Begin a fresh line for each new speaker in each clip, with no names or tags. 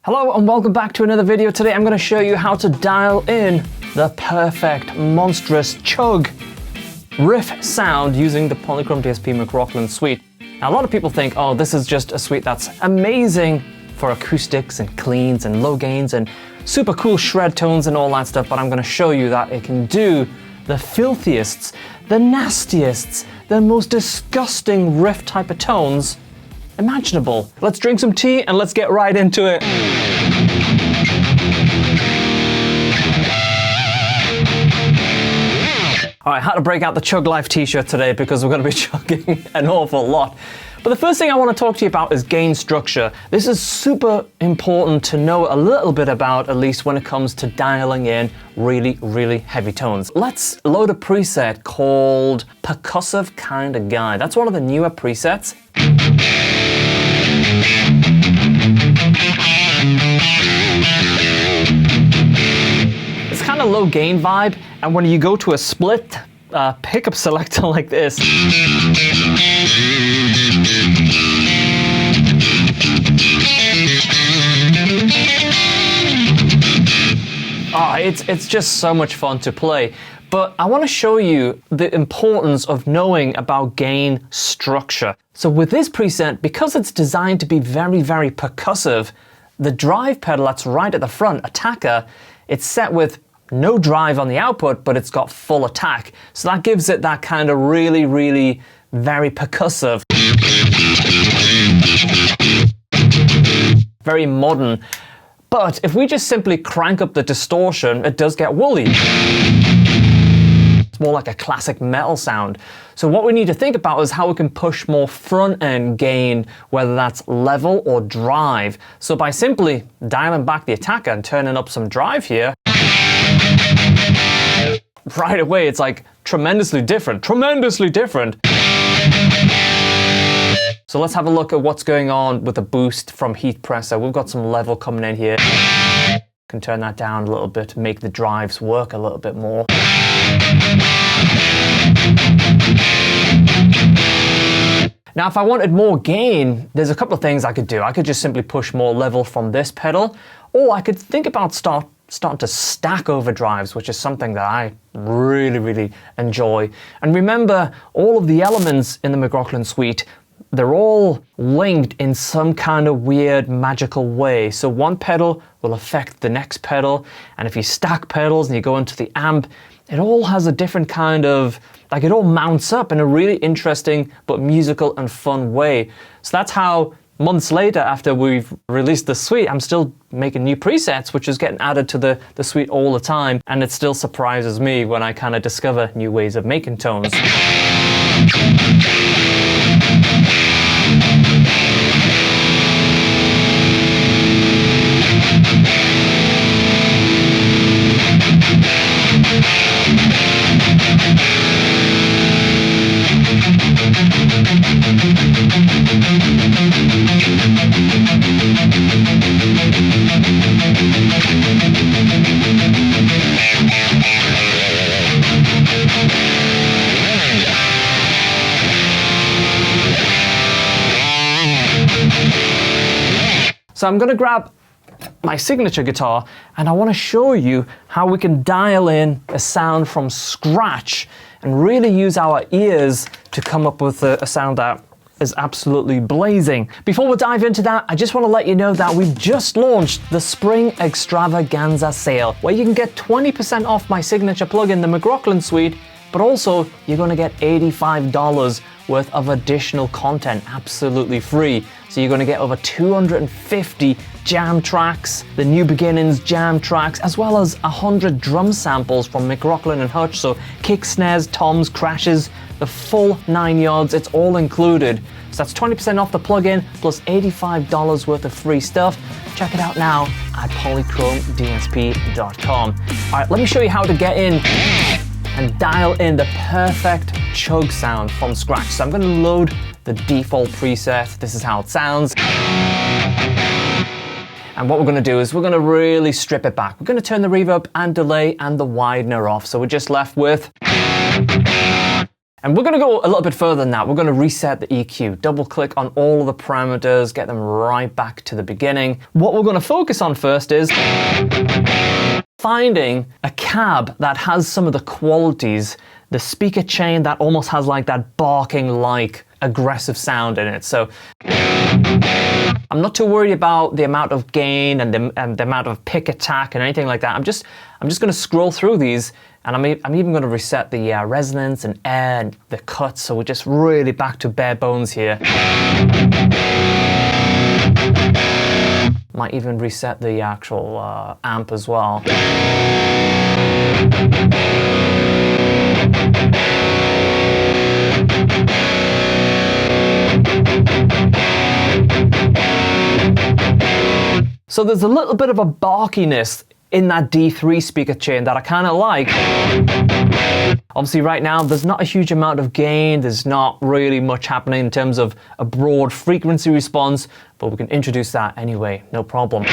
Hello and welcome back to another video. Today I'm going to show you how to dial in the perfect, monstrous chug riff sound using the PolyChrome DSP McRocklin Suite. Now a lot of people think, oh, this is just a suite that's amazing for acoustics and cleans and low gains and super cool shred tones and all that stuff, but I'm going to show you that it can do the filthiest, the nastiest, the most disgusting riff type of tones imaginable. Let's drink some tea and let's get right into it. All right, I had to break out the Chug Life t-shirt today because we're going to be chugging an awful lot. But the first thing I want to talk to you about is gain structure. This is super important to know a little bit about, at least when it comes to dialing in really, really heavy tones. Let's load a preset called Percussive Kinda Guy. That's one of the newer presets. It's kind of low gain vibe, and when you go to a split pickup selector like this, it's just so much fun to play. But I want to show you the importance of knowing about gain structure. So with this preset, because it's designed to be very, very percussive, the drive pedal that's right at the front, attacker, it's set with no drive on the output, but it's got full attack. So that gives it that kind of really, really very percussive, very modern. But if we just simply crank up the distortion, it does get woolly. It's more like a classic metal sound. So what we need to think about is how we can push more front end gain, whether that's level or drive. So by simply dialing back the attacker and turning up some drive here, right away it's like tremendously different, tremendously different. So let's have a look at what's going on with the boost from Heatpressor. We've got some level coming in here. Can turn that down a little bit to make the drives work a little bit more. Now, if I wanted more gain, there's a couple of things I could do. I could just simply push more level from this pedal, or I could think about starting to stack overdrives, which is something that I really, really enjoy. And remember, all of the elements in the McRocklin Suite, they're all linked in some kind of weird magical way. So one pedal will affect the next pedal, and if you stack pedals and you go into the amp, it all has a different kind of, like it all mounts up in a really interesting but musical and fun way. So that's how months later, after we've released the suite, I'm still making new presets, which is getting added to the suite all the time, and it still surprises me when I kind of discover new ways of making tones. So I'm going to grab my signature guitar and I want to show you how we can dial in a sound from scratch and really use our ears to come up with a sound that is absolutely blazing. Before we dive into that, I just want to let you know that we've just launched the Spring Extravaganza sale, where you can get 20% off my signature plugin, the McRocklin Suite, but also you're going to get $85 worth of additional content absolutely free. So you're going to get over 250 jam tracks, the New Beginnings jam tracks, as well as 100 drum samples from McRocklin and Hutch. So kick, snares, toms, crashes, the full 9 yards, it's all included. So that's 20% off the plugin plus $85 worth of free stuff. Check it out now at polychromedsp.com. All right, let me show you how to get in and dial in the perfect chug sound from scratch. So I'm going to load the default preset. This is how it sounds. And what we're going to do is we're going to really strip it back. We're going to turn the reverb and delay and the widener off. So we're just left with And we're gonna go a little bit further than that. We're gonna reset the EQ, double click on all of the parameters, get them right back to the beginning. What we're gonna focus on first is finding a cab that has some of the qualities, the speaker chain that almost has like that barking like aggressive sound in it. So I'm not too worried about the amount of gain and the amount of pick attack and anything like that. I'm just going to scroll through these, and I'm even going to reset the resonance and air and the cuts. So we're just really back to bare bones here. Might even reset the actual amp as well. So there's a little bit of a barkiness in that D3 speaker chain that I kind of like. Obviously right now there's not a huge amount of gain, there's not really much happening in terms of a broad frequency response, but we can introduce that anyway, no problem.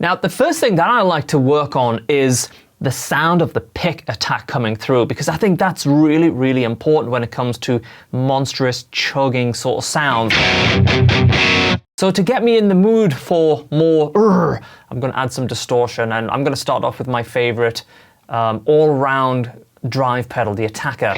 Now the first thing that I like to work on is the sound of the pick attack coming through, because I think that's really, really important when it comes to monstrous chugging sort of sound. So to get me in the mood for more, I'm going to add some distortion, and I'm going to start off with my favorite all-round drive pedal, the Attacker.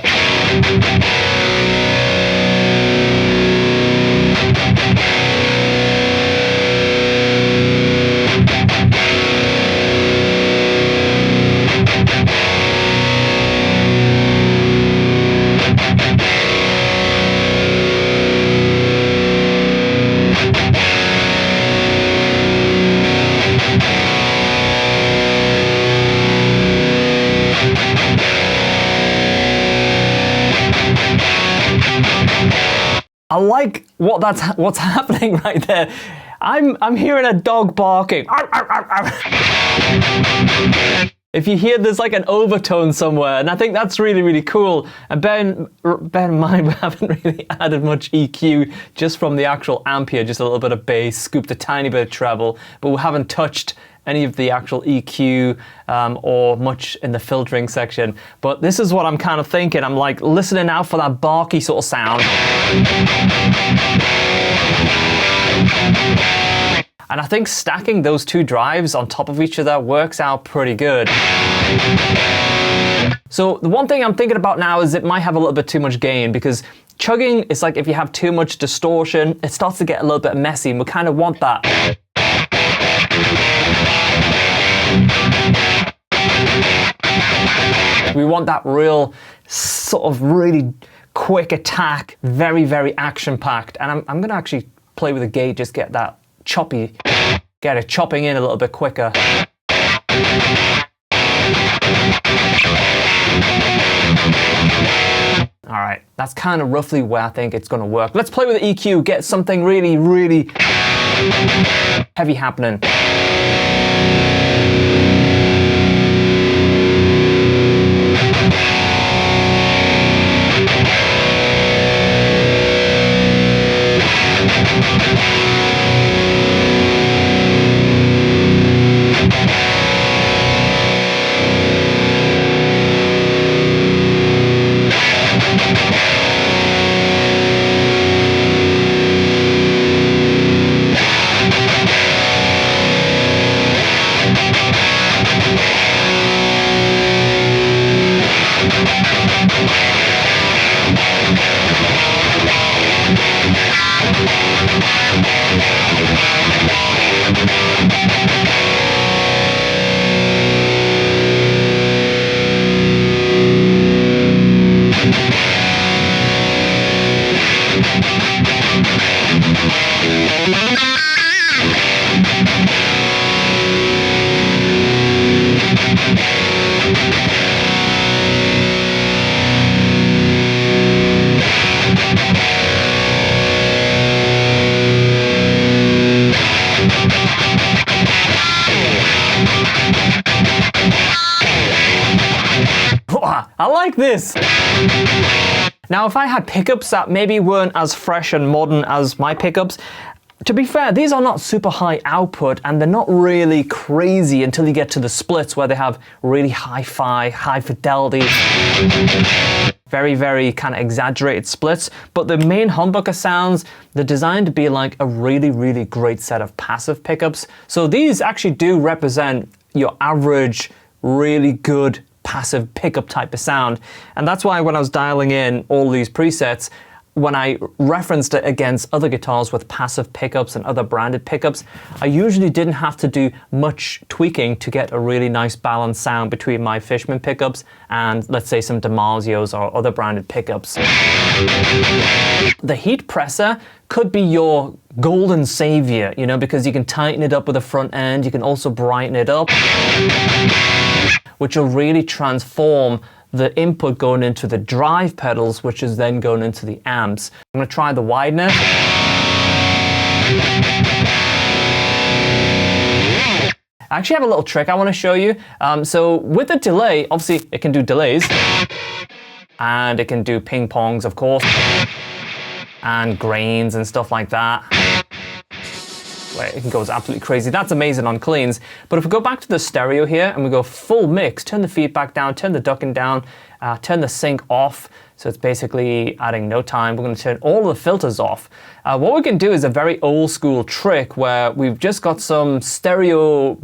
I like what's happening right there. I'm hearing a dog barking. If you hear there's like an overtone somewhere, and I think that's really, really cool. And bear in mind, we haven't really added much EQ just from the actual amp here, just a little bit of bass, scooped a tiny bit of treble, but we haven't touched any of the actual EQ or much in the filtering section. But this is what I'm kind of thinking. I'm like listening out for that barky sort of sound. And I think stacking those two drives on top of each other works out pretty good. So the one thing I'm thinking about now is it might have a little bit too much gain, because chugging is like if you have too much distortion, it starts to get a little bit messy, and we kind of want that. We want that real sort of really quick attack, very, very action-packed. And I'm going to actually play with the gate, just get that choppy, get it chopping in a little bit quicker. All right, that's kind of roughly where I think it's going to work. Let's play with the EQ, get something really, really heavy happening. I like this. Now, if I had pickups that maybe weren't as fresh and modern as my pickups, To be fair, these are not super high output and they're not really crazy until you get to the splits where they have really hi-fi, high fidelity, very, very kind of exaggerated splits. But the main humbucker sounds, they're designed to be like a really, really great set of passive pickups. So these actually do represent your average, really good passive pickup type of sound. And that's why when I was dialing in all these presets, when I referenced it against other guitars with passive pickups and other branded pickups, I usually didn't have to do much tweaking to get a really nice balanced sound between my Fishman pickups and, let's say, some Damasio's or other branded pickups. The Heatpressor could be your golden savior, you know, because you can tighten it up with the front end, you can also brighten it up, which will really transform the input going into the drive pedals, which is then going into the amps. I'm gonna try the widener. I actually have a little trick I wanna show you. So with the delay, obviously it can do delays, and it can do ping pongs, of course, and grains and stuff like that. It can go absolutely crazy. That's amazing on cleans. But if we go back to the stereo here and we go full mix, turn the feedback down, turn the ducking down, turn the sync off. So it's basically adding no time. We're going to turn all the filters off. What we can do is a very old school trick where we've just got some stereo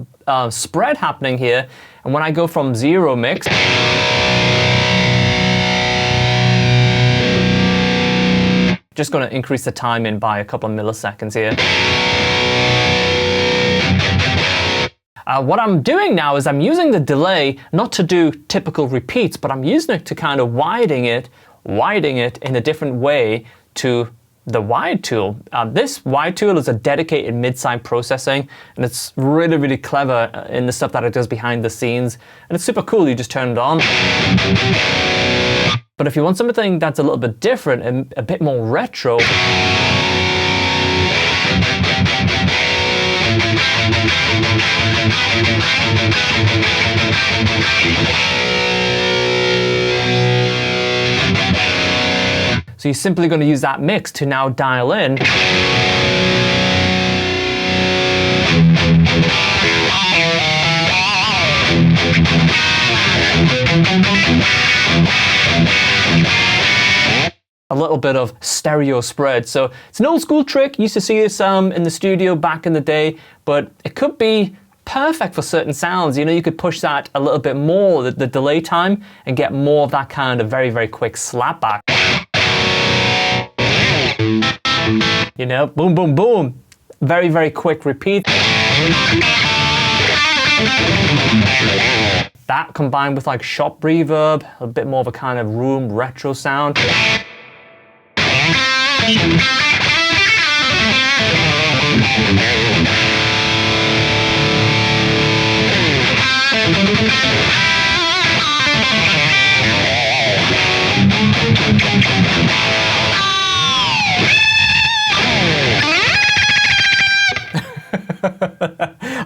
spread happening here. And when I go from 0 mix, just going to increase the time in by a couple of milliseconds here. What I'm doing now is I'm using the delay not to do typical repeats, but I'm using it to kind of widening it in a different way to the wide tool. This wide tool is a dedicated mid-side processing, and it's really, really clever in the stuff that it does behind the scenes. And it's super cool, you just turn it on. But if you want something that's a little bit different and a bit more retro, so you're simply going to use that mix to now dial in. A little bit of stereo spread. So it's an old school trick. Used to see this in the studio back in the day, but it could be perfect for certain sounds. You know, you could push that a little bit more, the delay time, and get more of that kind of very, very quick slapback. You know, boom, boom, boom. Very, very quick repeat. That combined with like shop reverb, a bit more of a kind of room retro sound.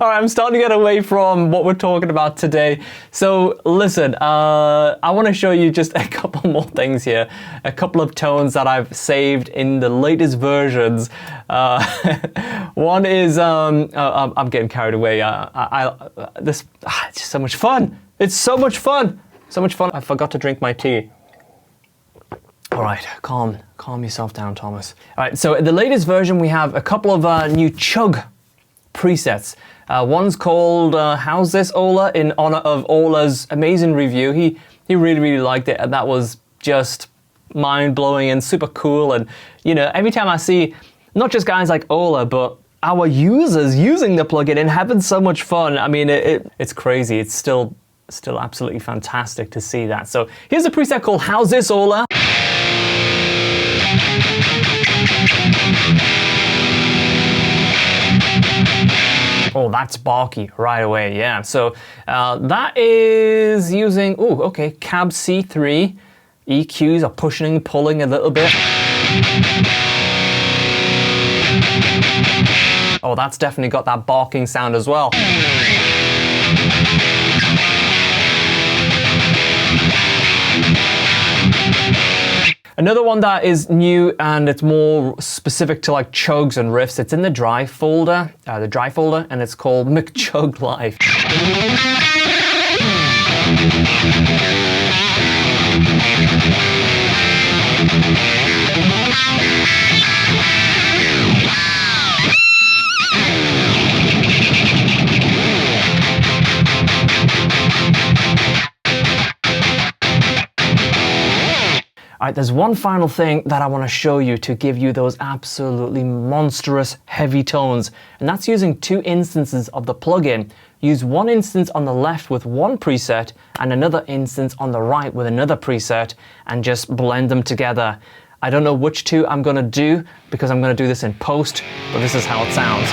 All right, I'm starting to get away from what we're talking about today. So listen, I want to show you just a couple more things here. A couple of tones that I've saved in the latest versions. One is, I'm getting carried away. It's just so much fun. It's so much fun. So much fun. I forgot to drink my tea. All right, calm yourself down, Thomas. All right, so in the latest version, we have a couple of new Chug presets. One's called How's This Ola, in honor of Ola's amazing review. He really, really liked it, and that was just mind-blowing and super cool. And you know, every time I see not just guys like Ola, but our users using the plugin and having so much fun, I mean, it's crazy. It's still absolutely fantastic to see that. So here's a preset called How's This Ola. Oh, that's barky right away, yeah. So that is using, oh, okay, cab C3. EQs are pushing, pulling a little bit. Oh, that's definitely got that barking sound as well. Another one that is new and it's more specific to like chugs and riffs, it's in the dry folder, and it's called McChug Live. All right, there's one final thing that I want to show you to give you those absolutely monstrous heavy tones, and that's using two instances of the plugin. Use one instance on the left with one preset and another instance on the right with another preset, and just blend them together. I don't know which two I'm going to do because I'm going to do this in post, but this is how it sounds.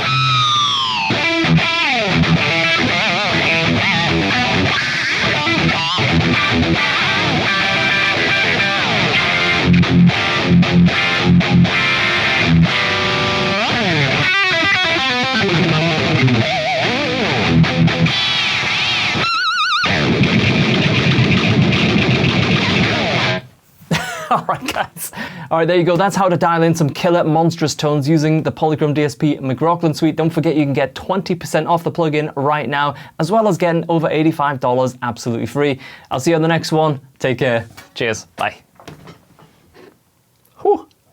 All right, guys. All right, there you go. That's how to dial in some killer monstrous tones using the PolyChrome DSP McRocklin Suite. Don't forget you can get 20% off the plugin right now, as well as getting over $85 absolutely free. I'll see you on the next one. Take care. Cheers. Bye.